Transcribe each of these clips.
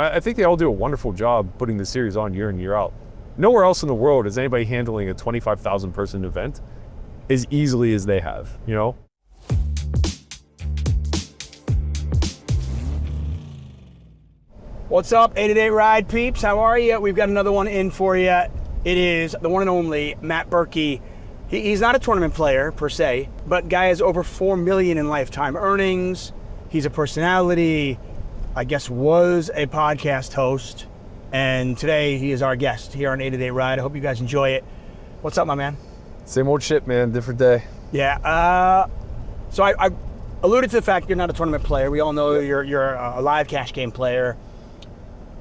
I think they all do a wonderful job putting the series on year in, year out. Nowhere else in the world is anybody handling a 25,000 person event as easily as they have, you know? What's up, 888 Ride peeps? How are you? We've got another one in for you. It is the one and only Matt Berkey. He's not a tournament player per se, but guy has over 4 million in lifetime earnings. He's a personality, I guess was a podcast host, and today he is our guest here on 888 Ride. I hope you guys enjoy it. What's up, my man? Same old shit, man, different day. Yeah, so I alluded to the fact you're not a tournament player. We all know you're a live cash game player.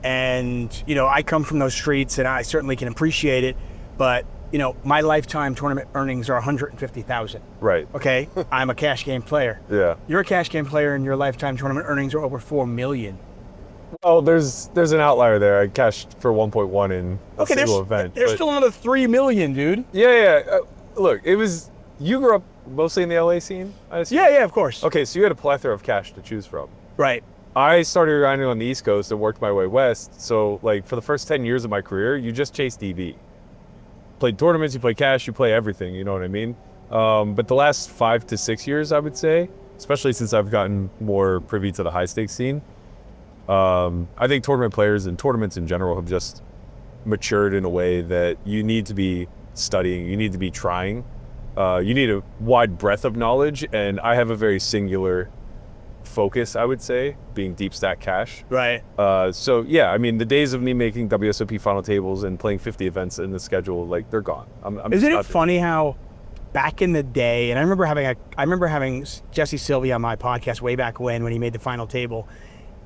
And, you know, I come from those streets and I certainly can appreciate it, but, you know, my lifetime tournament earnings are 150,000. Right. Okay? I'm a cash game player. Yeah. You're a cash game player and your lifetime tournament earnings are over 4 million. Well, there's an outlier there. I cashed for 1.1 in a single event. There's still another 3 million, dude. Yeah. Look, you grew up mostly in the LA scene, I assume? Yeah, of course. Okay, so you had a plethora of cash to choose from. Right. I started grinding on the East Coast and worked my way west. So, like, for the first 10 years of my career, you just chased EV. Played tournaments, you play cash, you play everything, you know what I mean? But the last 5 to 6 years, I would say, especially since I've gotten more privy to the high stakes scene, I think tournament players and tournaments in general have just matured in a way that you need to be studying, you need to be trying, you need a wide breadth of knowledge, and I have a very singular focus, I would say, being deep stack cash. Right. So yeah, I mean, the days of me making WSOP final tables and playing 50 events in the schedule, like, they're gone. Isn't it funny how back in the day, and I remember having Jesse Sylvia on my podcast way back when he made the final table,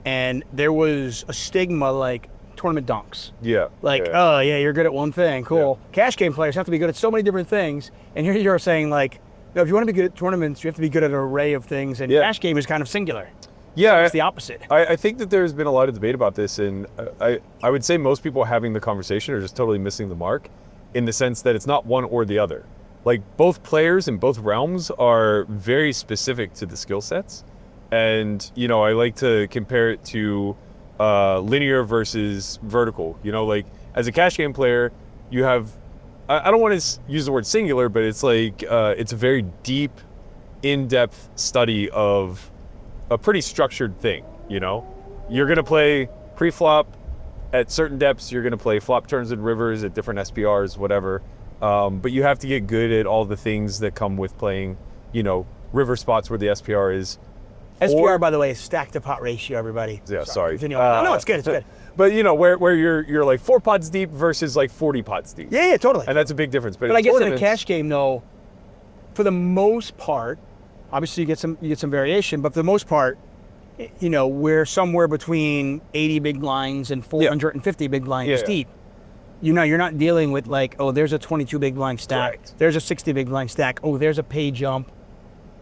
and there was a stigma like tournament donks. Yeah. Like, oh yeah, you're good at one thing, cool. Yeah. Cash game players have to be good at so many different things, and here you're saying like, no, if you want to be good at tournaments, you have to be good at an array of things, and cash game is kind of singular. Yeah, it's the opposite. I think that there's been a lot of debate about this, and I would say most people having the conversation are just totally missing the mark, in the sense that it's not one or the other. Like, both players in both realms are very specific to the skill sets, and, you know, I like to compare it to linear versus vertical. You know, like, as a cash game player, you have, I don't want to use the word singular, but it's like, it's a very deep, in-depth study of a pretty structured thing, you know? You're gonna play pre-flop at certain depths, you're gonna play flop turns and rivers at different SPRs, whatever. But you have to get good at all the things that come with playing, you know, river spots where the SPR is. SPR, by the way, is stack to pot ratio, everybody. Yeah, sorry. No, it's good, it's good. But, you know, where you're like 4 pots deep versus like 40 pots deep. Yeah, totally. And that's a big difference. But I guess in a cash game, though, for the most part, obviously you get some variation, but for the most part, you know, we're somewhere between 80 big blinds and 450 big blinds deep. You know, you're not dealing with like, oh, there's a 22 big blind stack. Correct. There's a 60 big blind stack. Oh, there's a pay jump.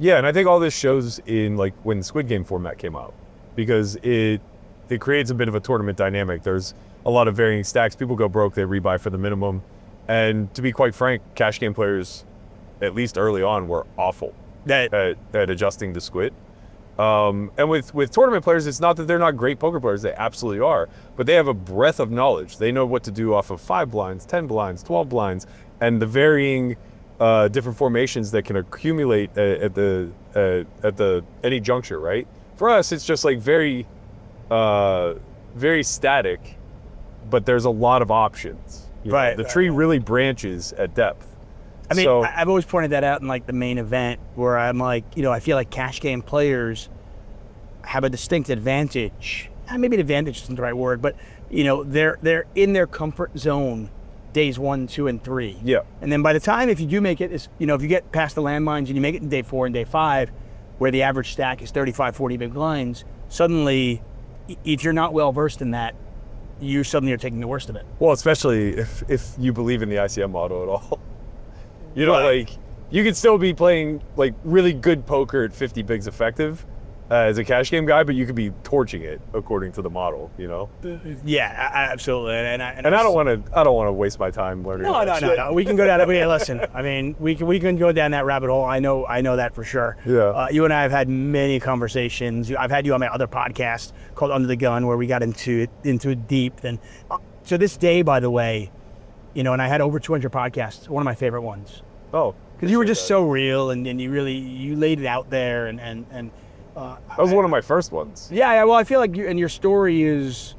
Yeah, and I think all this shows in like when the Squid Game format came out, because it creates a bit of a tournament dynamic. There's a lot of varying stacks. People go broke, they rebuy for the minimum. And to be quite frank, cash game players, at least early on, were awful at adjusting to Squid. And with tournament players, it's not that they're not great poker players, they absolutely are, but they have a breadth of knowledge. They know what to do off of 5 blinds, 10 blinds, 12 blinds, and the varying different formations that can accumulate at any juncture, right? For us, it's just like very static, but there's a lot of options. Right. The tree really branches at depth. I mean, I've always pointed that out in like the main event, where I'm like, you know, I feel like cash game players have a distinct advantage. Maybe an advantage isn't the right word, but you know, they're in their comfort zone days 1, 2, and 3. Yeah. And then by the time, if you do make it, you know, if you get past the landmines and you make it in day 4 and day 5, where the average stack is 35, 40 big blinds, suddenly, if you're not well versed in that, you suddenly are taking the worst of it. Well, especially if you believe in the ICM model at all. You know, like, you could still be playing like really good poker at 50 bigs effective, as a cash game guy, but you could be torching it according to the model, you know. Yeah, absolutely. And I don't want to waste my time learning. No. We can go down that. Listen, I mean, we can go down that rabbit hole. I know that for sure. Yeah. You and I have had many conversations. I've had you on my other podcast called Under the Gun, where we got into it deep. And to this day, by the way, you know, and I had over 200 podcasts. One of my favorite ones. Oh, because you were just so real, and you laid it out there, and that was one of my first ones. Yeah. Well, I feel like your story is,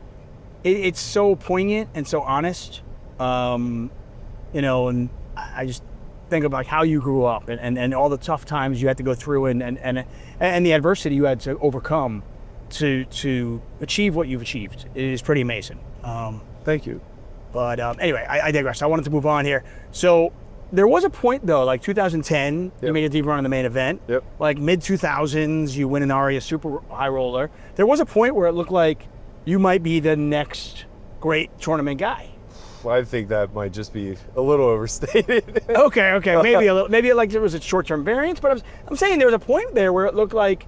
it's so poignant and so honest, you know, and I just think of like how you grew up and all the tough times you had to go through and the adversity you had to overcome to achieve what you've achieved. It is pretty amazing. Thank you. But anyway, I digress. I wanted to move on here. So there was a point though, like 2010, you made a deep run in the main event. Yep. Like mid 2000s, you win an ARIA super high roller. There was a point where it looked like you might be the next great tournament guy. Well, I think that might just be a little overstated. Okay, maybe a little. Maybe like there was a short-term variance, but I'm saying there was a point there where it looked like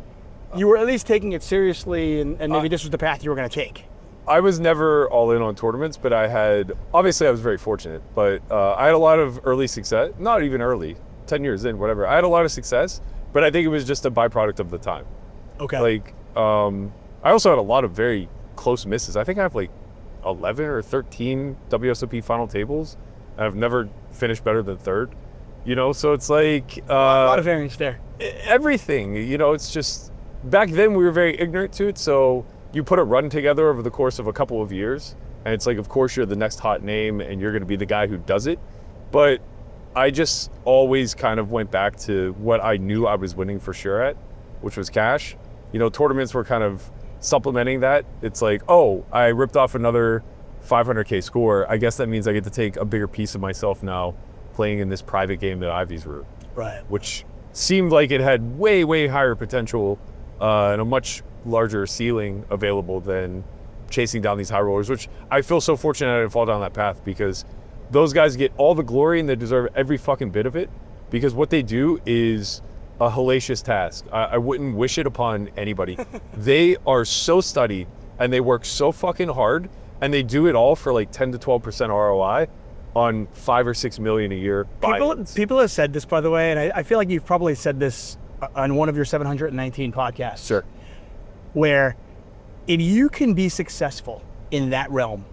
you were at least taking it seriously, and maybe this was the path you were going to take. I was never all in on tournaments, but obviously I was very fortunate, but I had a lot of early success, not even early, 10 years in, whatever. I had a lot of success, but I think it was just a byproduct of the time. Okay. Like, I also had a lot of very close misses. I think I have like 11 or 13 WSOP final tables. I've never finished better than third, you know? So it's like... a lot of variance there. Everything, you know, it's just, back then we were very ignorant to it, so you put a run together over the course of a couple of years, and it's like, of course you're the next hot name and you're gonna be the guy who does it. But I just always kind of went back to what I knew I was winning for sure at, which was cash. You know, tournaments were kind of supplementing that. It's like, oh, I ripped off another 500K score. I guess that means I get to take a bigger piece of myself now playing in this private game that Ivy's route. Right. Which seemed like it had way, way higher potential and a much larger ceiling available than chasing down these high rollers, which I feel so fortunate I didn't fall down that path, because those guys get all the glory and they deserve every fucking bit of it, because what they do is a hellacious task. I wouldn't wish it upon anybody. They are so studied and they work so fucking hard, and they do it all for like 10 to 12% ROI on 5 or 6 million a year. People have said this, by the way, and I feel like you've probably said this on one of your 719 podcasts. Sure. Where if you can be successful in that realm,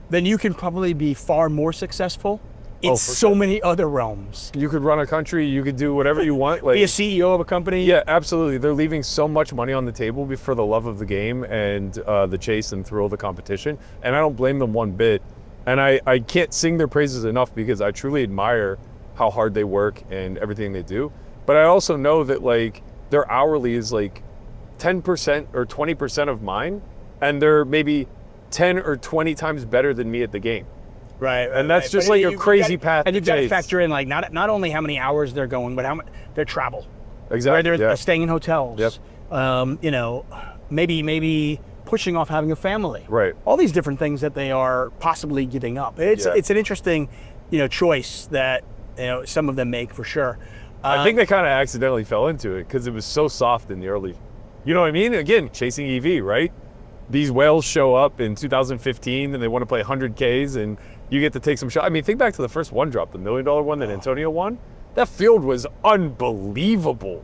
then you can probably be far more successful in so many other realms. You could run a country, you could do whatever you want. Like, be a CEO of a company. Yeah, absolutely. They're leaving so much money on the table for the love of the game and the chase and thrill of the competition. And I don't blame them one bit. And I can't sing their praises enough, because I truly admire how hard they work and everything they do. But I also know that like their hourly is like 10% or 20% of mine, and they're maybe 10 or 20 times better than me at the game. Right. And that's just like a crazy path. And you've got to factor in like not only how many hours they're going, but how much their travel. Exactly. Where they're staying in hotels. Yep. You know, maybe pushing off having a family. Right. All these different things that they are possibly giving up. It's an interesting, you know, choice that, you know, some of them make for sure. I think they kind of accidentally fell into it because it was so soft in the early, you know what I mean? Again, chasing EV, right? These whales show up in 2015 and they want to play 100Ks, and you get to take some shots. I mean, think back to the first one drop, the $1 million one that Antonio won. That field was unbelievable.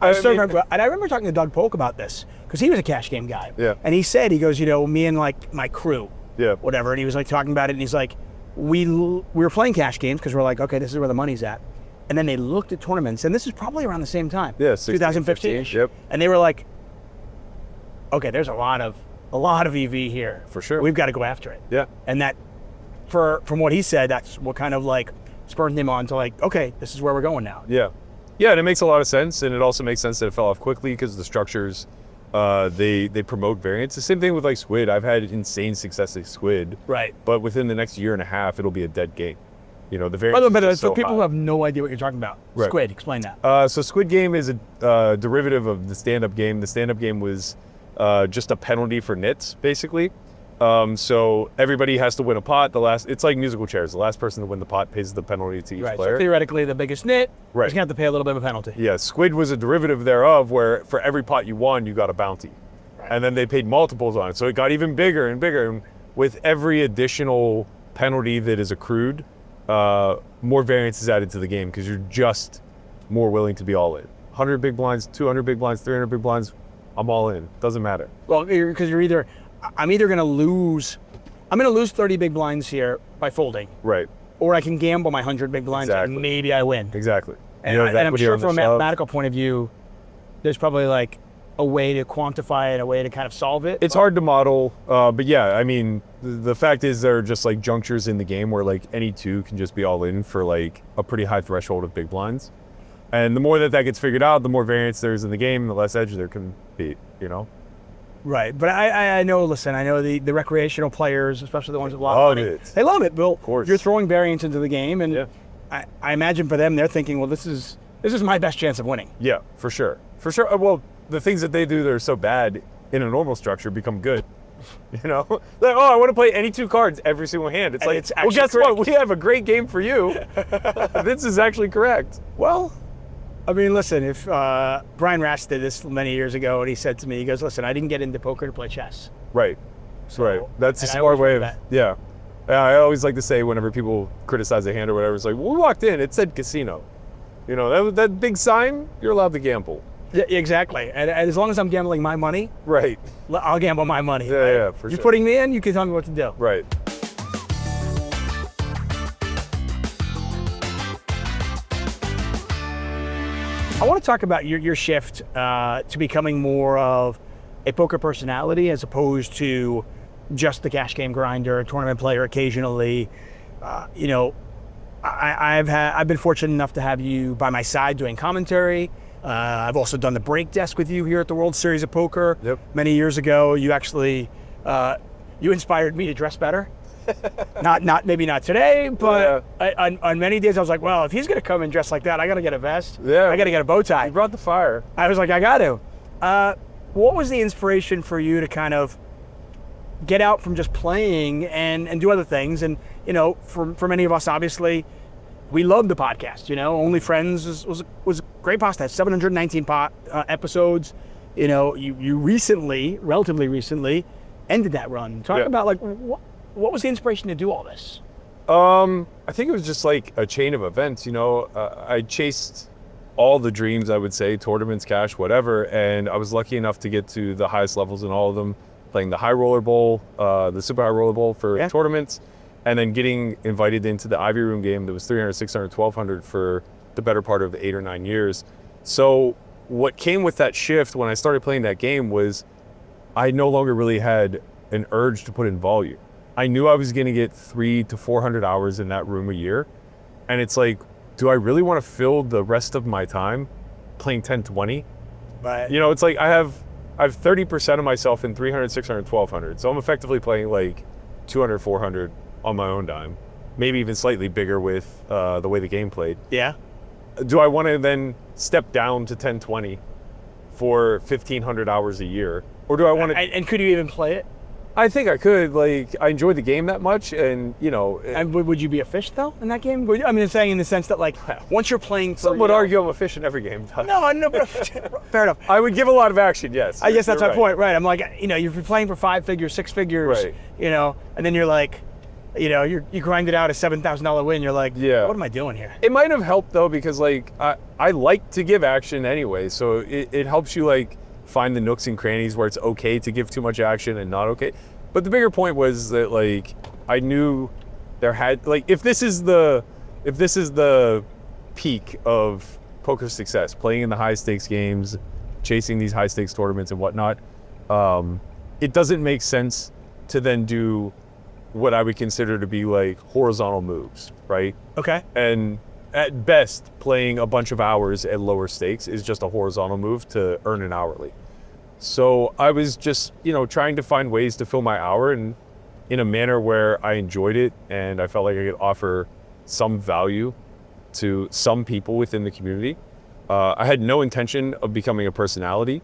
I remember talking to Doug Polk about this, because he was a cash game guy. Yeah. And he said, he goes, you know, me and like my crew, whatever, and he was like talking about it, and he's like, we were playing cash games because we're like, okay, this is where the money's at. And then they looked at tournaments, and this is probably around the same time. Yeah, 2015. Yep. And they were like, okay, there's a lot of EV here. For sure. We've got to go after it. Yeah. And that, from what he said, that's what kind of like spurred him on to like, okay, this is where we're going now. Yeah. Yeah, and it makes a lot of sense, and it also makes sense that it fell off quickly because the structures, they promote variance. The same thing with like Squid. I've had insane success at Squid. Right. But within the next year and a half, it'll be a dead game. You know, the variance. By the way, so people high. who have no idea what you're talking about, Right. Squid, explain that. So Squid Game is a derivative of the stand-up game. The stand-up game was just a penalty for nits, basically. So everybody has to win a pot. It's like musical chairs. The last person to win the pot pays the penalty to each Right. player. So theoretically, the biggest nit is Right. going to have to pay a little bit of a penalty. Yeah, Squid was a derivative thereof, where for every pot you won, you got a bounty. And then they paid multiples on it. So it got even bigger and bigger. And with every additional penalty that is accrued, more variance is added to the game because you're just more willing to be all in. 100 big blinds, 200 big blinds, 300 big blinds, I'm all in. Doesn't matter. Well, because I'm either going to lose 30 big blinds here by folding, Right. or I can gamble my 100 big blinds Exactly. and maybe I win. Exactly. And, You know, and I'm equity sure on the from a shove. mathematical point of view, there's probably like a way to quantify it, a way to kind of solve it. It's hard to model, but yeah, I mean, the fact is there are just like junctures in the game where like any two can just be all in for like a pretty high threshold of big blinds. And the more that gets figured out, the more variance there is in the game, the less edge there can be, you know? Right, but I know. Listen, I know the recreational players, especially the ones with a lot Oh, of money, dude. they love it. Bill, of course. you're throwing variance into the game, and Yeah. I imagine for them, they're thinking, well, this is my best chance of winning. Yeah, for sure. For sure. Well, the things that they do that are so bad in a normal structure become good. You know? Like, oh, I want to play any two cards every single hand. It's And like, it's well, actually guess correct. what? We have a great game for you. This is actually correct. Well, I mean, listen, if Brian Ratz did this many years ago, and he said to me, he goes, listen, I didn't get into poker to play chess. Right. So, Right. That's a and I smart always way of, remember yeah. I always like to say whenever people criticize a hand or whatever, it's like, well, we walked in, it said casino. You know, that big sign, you're allowed to gamble. Yeah, exactly. And as long as I'm gambling my money, Right. I'll gamble my money. Yeah, right? yeah, for You're sure. putting me in, you can tell me what to do. Right. I want to talk about your shift to becoming more of a poker personality as opposed to just the cash game grinder, tournament player occasionally. You know, I've been fortunate enough to have you by my side doing commentary. I've also done the break desk with you here at the World Series of Poker. Yep. Many years ago, you actually you inspired me to dress better. Maybe not today, but on many days I was like, well, if he's gonna come and dress like that, I gotta get a vest. Yeah. I gotta get a bow tie. You brought the fire. I was like, I got to. What was the inspiration for you to kind of get out from just playing and do other things? And, you know, for many of us, obviously, we love the podcast. You know, Only Friends was a great podcast. 719 episodes. You know, you recently, relatively recently, ended that run. Talk about, like, what was the inspiration to do all this? I think it was just like a chain of events, you know. I chased all the dreams, I would say, tournaments, cash, whatever, and I was lucky enough to get to the highest levels in all of them, playing the High Roller Bowl, the Super High Roller Bowl for tournaments, and then getting invited into the Ivy Room game that was 300, 600, 1200 for the better part of 8 or 9 years. So what came with that shift when I started playing that game was I no longer really had an urge to put in volume. I knew I was going to get 300 to 400 hours in that room a year. And it's like, do I really want to fill the rest of my time playing 10-20? Right. You know, it's like I have 30% of myself in 300, 600, 1200. So I'm effectively playing like 200, 400 on my own dime. Maybe even slightly bigger with the way the game played. Yeah. Do I want to then step down to 10-20 for 1,500 hours a year? Or do I want to... And could you even play it? I think I could. Like, I enjoy the game that much, and you know. And would you be a fish though in that game? I mean, I'm saying in the sense that like once you're playing, Some would argue I'm a fish in every game. No, but fair enough. I would give a lot of action, yes. I guess that's You're my point, right? I'm like, you know, you're playing for 5 figures, 6 figures, Right. you know, and then you're like, you know, you grind it out a $7,000 win. You're like, Yeah. what am I doing here? It might have helped though, because like I like to give action anyway, so it helps you like find the nooks and crannies where it's okay to give too much action and not okay. But the bigger point was that like I knew there had like if this is the peak of poker success, playing in the high stakes games, chasing these high stakes tournaments and whatnot, it doesn't make sense to then do what I would consider to be like horizontal moves, right? Okay. And at best, playing a bunch of hours at lower stakes is just a horizontal move to earn an hourly. So I was just, you know, trying to find ways to fill my hour and in a manner where I enjoyed it and I felt like I could offer some value to some people within the community. I had no intention of becoming a personality.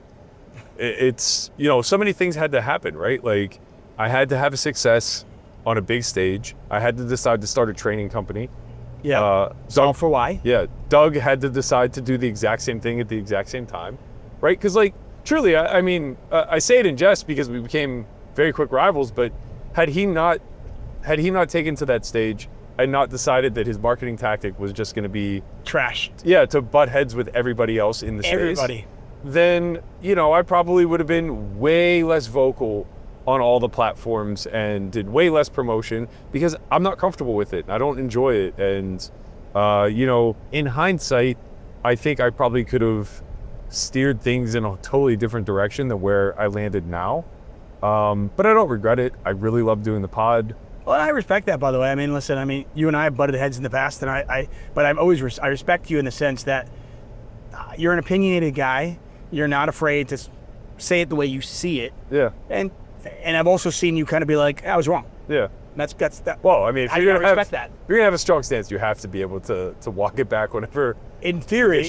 It's, you know, so many things had to happen, right? Like I had to have a success on a big stage. I had to decide to start a training company. Yeah. Solve for why? Yeah, Doug had to decide to do the exact same thing at the exact same time, right? Because like truly, I mean, I say it in jest because we became very quick rivals. But had he not taken to that stage and not decided that his marketing tactic was just going to be Trashed. yeah, to butt heads with everybody else in the space, Everybody. then I probably would have been way less vocal on all the platforms and did way less promotion because I'm not comfortable with it. I don't enjoy it. And, in hindsight, I think I probably could have steered things in a totally different direction than where I landed now. But I don't regret it. I really love doing the pod. Well, I respect that, by the way. I mean, listen, you and I have butted heads in the past, and I respect you in the sense that you're an opinionated guy. You're not afraid to say it the way you see it. Yeah. And I've also seen you kind of be like, I was wrong. Yeah. That's that. Well, I mean, if you're gonna respect that. If you're gonna have a strong stance, you have to be able to walk it back whenever. In theory,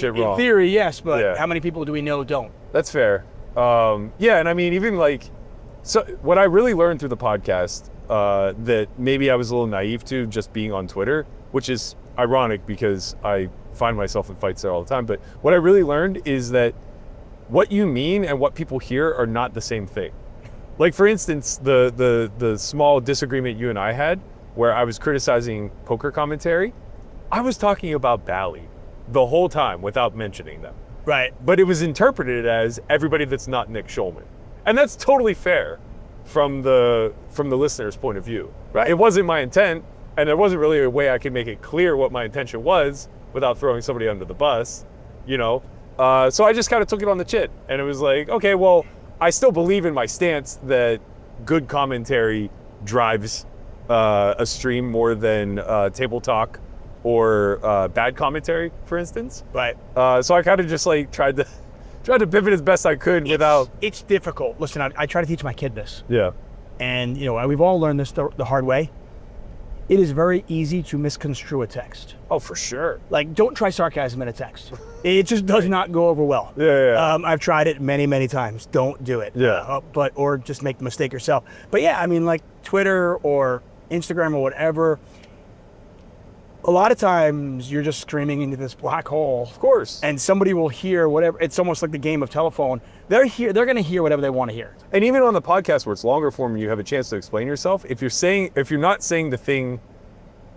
yes, but Yeah. how many people do we know don't? That's fair. Yeah, and I mean, even like, so what I really learned through the podcast that maybe I was a little naive to just being on Twitter, which is ironic because I find myself in fights there all the time. But what I really learned is that what you mean and what people hear are not the same thing. Like, for instance, the small disagreement you and I had where I was criticizing poker commentary, I was talking about Bally the whole time without mentioning them. Right. But it was interpreted as everybody that's not Nick Schulman. And that's totally fair from the listener's point of view. Right. It wasn't my intent, and there wasn't really a way I could make it clear what my intention was without throwing somebody under the bus, So I just kind of took it on the chin. And it was like, okay, well, I still believe in my stance that good commentary drives a stream more than table talk or bad commentary, for instance. Right. So I kind of just like tried to pivot as best I could without. It's difficult. Listen, I try to teach my kid this. Yeah. And, we've all learned this the hard way. It is very easy to misconstrue a text. Oh, for sure. Like, don't try sarcasm in a text. It just does not go over well. Yeah. I've tried it many, many times. Don't do it. Yeah. Or just make the mistake yourself. But yeah, I mean, like Twitter or Instagram or whatever, a lot of times you're just screaming into this black hole. Of course. And somebody will hear whatever. It's almost like the game of telephone. They're going to hear whatever they want to hear. And even on the podcast where it's longer form and you have a chance to explain yourself, if you're not saying the thing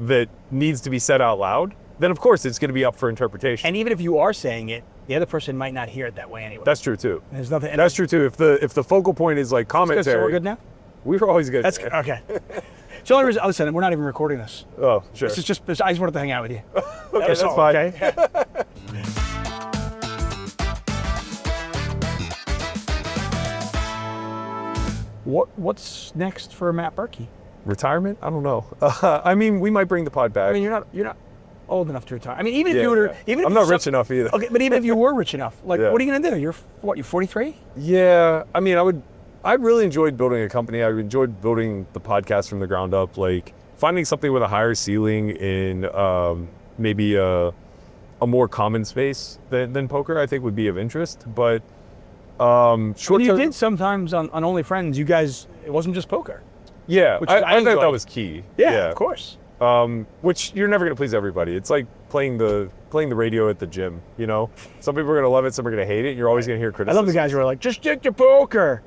that needs to be said out loud, then of course it's going to be up for interpretation. And even if you are saying it, the other person might not hear it that way anyway. That's true too. There's nothing. That's true too. If the focal point is like commentary, So we're good now. We were always good. That's good. Okay. So the only reason, listen, we're not even recording this. Oh, sure. This is just, I just wanted to hang out with you. Okay, that's fine. Okay. What's next for Matt Berkey? Retirement? I don't know. I mean, we might bring the pod back. I mean, you're not old enough to retire. I mean, even if you were, even if I'm not rich enough either. Okay, but even if you were rich enough, like, Yeah. what are you gonna do? You're 43? Yeah, I mean, I really enjoyed building a company. I enjoyed building the podcast from the ground up. Like finding something with a higher ceiling in maybe a more common space than poker, I think would be of interest. But short You did sometimes on Only Friends. You guys, it wasn't just poker. Yeah, Which I I thought enjoyed. that was key. Of course. Which you're never gonna please everybody. It's like playing the radio at the gym. Some people are gonna love it, some are gonna hate it. You're always gonna hear I criticism. love the guys who are like, just stick to poker.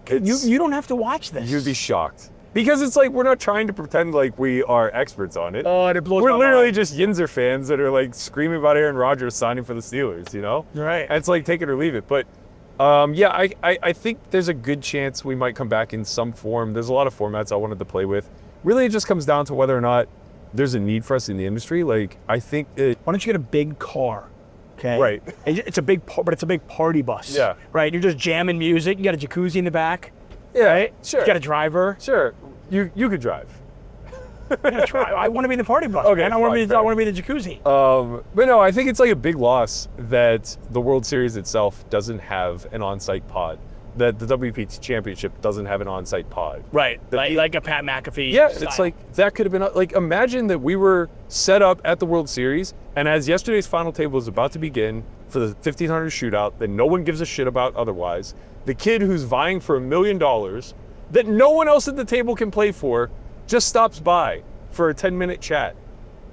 It's- You don't have to watch this. You'd be shocked because it's like we're not trying to pretend like we are experts on it. Oh, and it blows We're my literally mind. just Yinzer fans that are like screaming about Aaron Rodgers signing for the Steelers. Right. And it's like take it or leave it. But I think there's a good chance we might come back in some form. There's a lot of formats I wanted to play with. Really, it just comes down to whether or not there's a need for us in the industry. Like, I think it. Why don't you get a big car? Okay. Right. It's a big, but it's a big party bus. Yeah. Right. You're just jamming music. You got a jacuzzi in the back. Yeah, Right. sure. You got a driver. Sure. You could drive. I want to be in the party bus. Okay, Man. I want fine, to fair. be in the jacuzzi. But no, I think it's like a big loss that the World Series itself doesn't have an on-site pod. That the WPT Championship doesn't have an on-site pod. Right. Like a Pat McAfee. Yeah, style. it's like that could have been like imagine that we were set up at the World Series, and as yesterday's final table is about to begin for the 1500 shootout that no one gives a shit about otherwise, the kid who's vying for $1 million that no one else at the table can play for just stops by for a 10-minute chat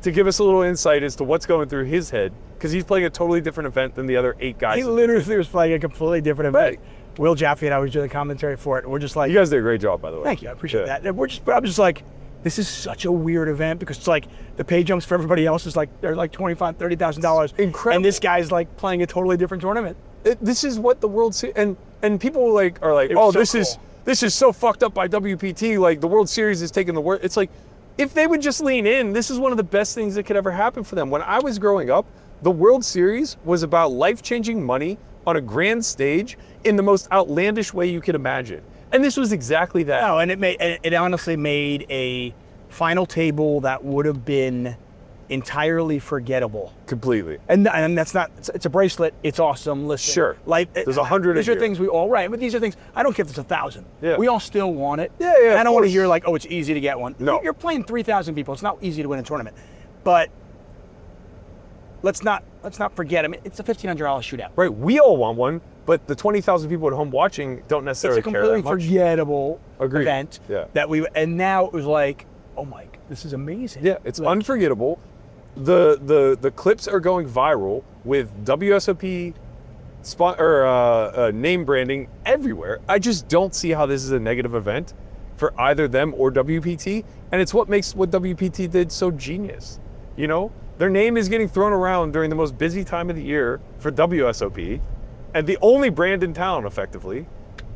to give us a little insight as to what's going through his head, because he's playing a totally different event than the other 8 guys. He literally was playing a completely different event. Right. Will Jaffe and I was doing the commentary for it. We're just like, You guys did a great job, by the way. thank you, I appreciate that. And I'm just like, this is such a weird event because it's like the pay jumps for everybody else is like they're like $25,000, $30,000. Incredible. And this guy's like playing a totally different tournament. This is what the World Series, and people are like, It oh, was so this is so fucked up by WPT. Like the World Series is taking the worst. It's like, if they would just lean in, this is one of the best things that could ever happen for them. When I was growing up, the World Series was about life-changing money on a grand stage in the most outlandish way you could imagine. And this was exactly that. Oh, and it honestly made a final table that would have been entirely forgettable. Completely. And that's not, it's a bracelet, it's awesome, listen. Sure. Like, There's 100 These a are year. things we all, right, but these are things, I don't care if it's 1,000. Yeah. We all still want it. Yeah, yeah, And I don't of want to course. hear like, oh, it's easy to get one. No. You're playing 3,000 people, it's not easy to win a tournament. But let's not forget, I mean, it's a $1,500 shootout. Right, we all want one, but the 20,000 people at home watching don't necessarily It's a care completely that much. forgettable Agreed. event Yeah. and now it was like, oh my, this is amazing. Yeah, it's like, unforgettable. The clips are going viral with WSOP name branding everywhere. I just don't see how this is a negative event for either them or WPT, and it's what makes what WPT did so genius. You know, their name is getting thrown around during the most busy time of the year for WSOP, and the only brand in town, effectively,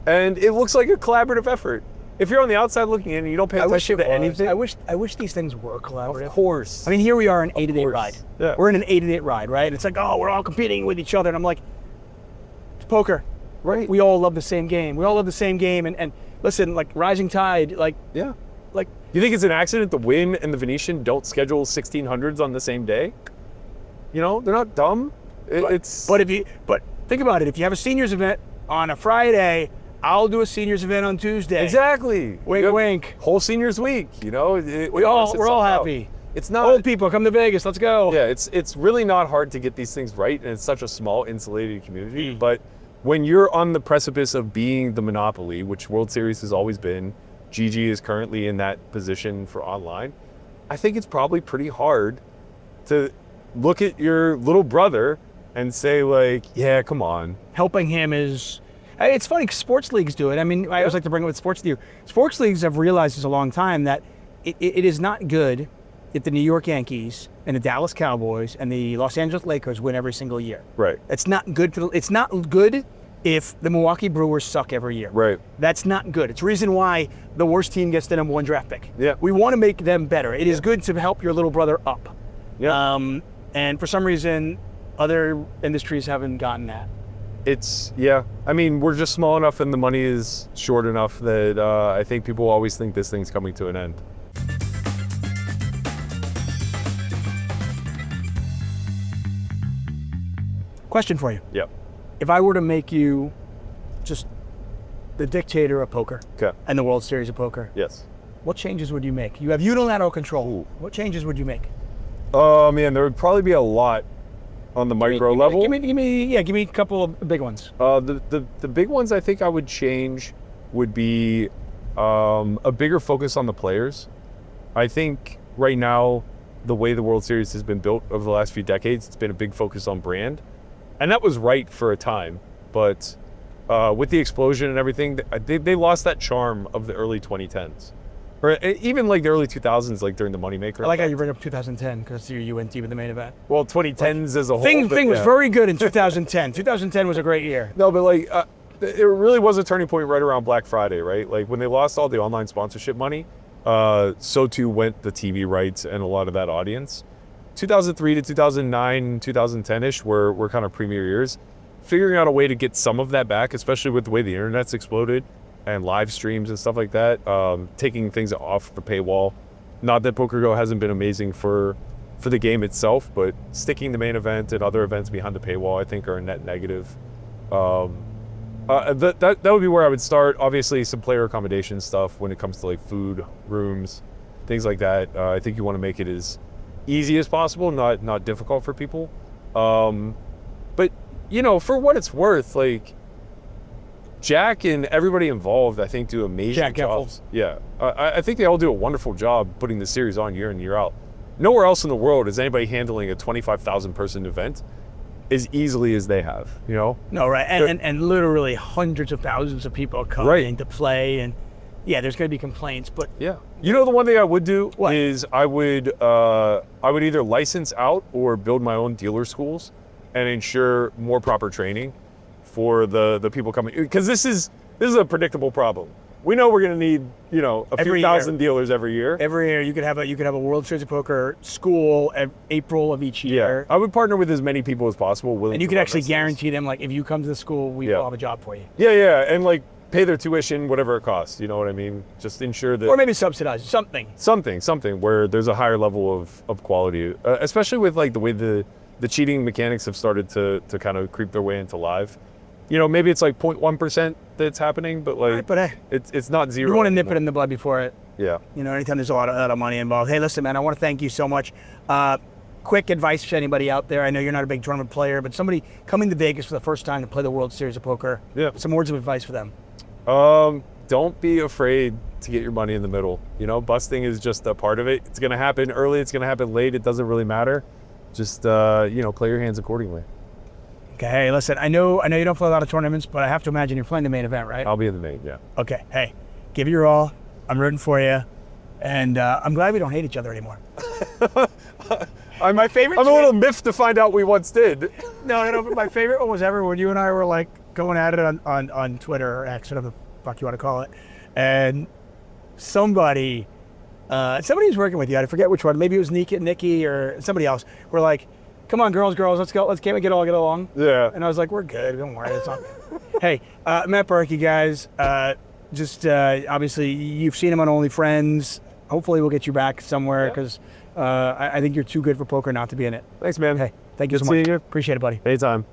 and it looks like a collaborative effort. If you're on the outside looking in and you don't pay attention to anything, I wish these things were collaborative. of course. I mean, here we are in an 8-8 course. ride. Yeah. We're in an 8-8 ride, right? It's like, oh, we're all competing with each other. And I'm like, it's poker. Right. We all love the same game. We all love the same game. And listen, like rising tide, like, Yeah. like You think it's an accident the Wynn and the Venetian don't schedule 1600s on the same day? You know, they're not dumb. but think about it. If you have a seniors event on a Friday, I'll do a seniors event on Tuesday. Exactly. Wink, You have wink. Whole seniors week, you know? We're all happy. It's not. Old people, come to Vegas. Let's go. Yeah, it's really not hard to get these things right, and it's such a small, insulated community. But when you're on the precipice of being the monopoly, which World Series has always been, GG is currently in that position for online, I think it's probably pretty hard to look at your little brother and say, like, yeah, come on. Helping him is, it's funny, 'cause sports leagues do it. I mean, I always like to bring it with sports to you. Sports leagues have realized this a long time that it is not good if the New York Yankees and the Dallas Cowboys and the Los Angeles Lakers win every single year. Right. It's not good it's not good if the Milwaukee Brewers suck every year. Right. That's not good. It's the reason why the worst team gets the #1 draft pick. Yeah. We want to make them better. It is good to help your little brother up. Yeah. And for some reason, other industries haven't gotten that. I mean, we're just small enough and the money is short enough that I think people always think this thing's coming to an end. Question for you. Yep. If I were to make you just the dictator of poker Okay. and the World Series of Poker, Yes. what changes would you make? You have unilateral control. Ooh. What changes would you make? Oh man, there would probably be a lot on the micro level. Give me a couple of big ones. The big ones I think I would change would be a bigger focus on the players. I think right now, the way the World Series has been built over the last few decades, it's been a big focus on brand. And that was right for a time, but with the explosion and everything, they lost that charm of the early 2010s. Or even like the early 2000s, like during the Moneymaker. I like how you bring up 2010 because you're UNT with the main event. Well, 2010s as a whole. Thing was yeah. very good in 2010. 2010 was a great year. No, but like, it really was a turning point right around Black Friday, right? Like when they lost all the online sponsorship money, so too went the TV rights and a lot of that audience. 2003 to 2009, 2010-ish were kind of premier years. Figuring out a way to get some of that back, especially with the way the internet's exploded and live streams and stuff like that, taking things off the paywall. Not that PokerGo hasn't been amazing for the game itself, but sticking the main event and other events behind the paywall, I think, are a net negative. That would be where I would start. Obviously, some player accommodation stuff when it comes to like food, rooms, things like that. I think you want to make it as easy as possible, not difficult for people. But you know, for what it's worth, like Jack and everybody involved, I think, do amazing Jack jobs. Yeah, I think they all do a wonderful job putting the series on year in, year out. Nowhere else in the world is anybody handling a 25,000 person event as easily as they have, you know? No, right. And literally hundreds of thousands of people coming to play. And yeah, there's going to be complaints, but yeah. You know, the one thing I would do What? is I would either license out or build my own dealer schools and ensure more proper training for the people coming, because this is a predictable problem. We know we're going to need, you know, a few thousand dealers every year. Every year you could have a World Series of Poker school April of each year. I would partner with as many people as possible. And you could actually guarantee them, like, if you come to the school, we will have a job for you. Yeah, and like pay their tuition, whatever it costs. You know what I mean? Just ensure that. Or maybe subsidize something. Something where there's a higher level of quality, especially with like the way the cheating mechanics have started to kind of creep their way into live. You know, maybe it's like 0.1% that's happening, but like, Right, but hey, it's not zero. you want to nip it in the bud before it. Yeah. You know, anytime there's a lot of money involved. Hey, listen, man, I want to thank you so much. Quick advice to anybody out there. I know you're not a big tournament player, but somebody coming to Vegas for the first time to play the World Series of Poker. Yeah. Some words of advice for them. Don't be afraid to get your money in the middle. You know, busting is just a part of it. It's going to happen early. It's going to happen late. It doesn't really matter. Just, you know, play your hands accordingly. Okay, hey, listen, I know you don't play a lot of tournaments, but I have to imagine you're playing the main event, right? I'll be in the main, yeah. Okay, hey, give it your all. I'm rooting for you. And I'm glad we don't hate each other anymore. My favorite. I'm a little miffed to find out we once did. No, but my favorite one was ever when you and I were like going at it on Twitter or X, whatever the fuck you want to call it. And somebody who's working with you, I forget which one, maybe it was Nikki or somebody else, were like, come on, girls, let's go. Can't we get along? Yeah. And I was like, we're good. Don't worry. It's not. Hey, Matt Berkey, guys. Obviously, you've seen him on OnlyFriends. Hopefully, we'll get you back somewhere because I think you're too good for poker not to be in it. Thanks, man. Hey, thank you so Good much. seeing you. Appreciate it, buddy. Anytime.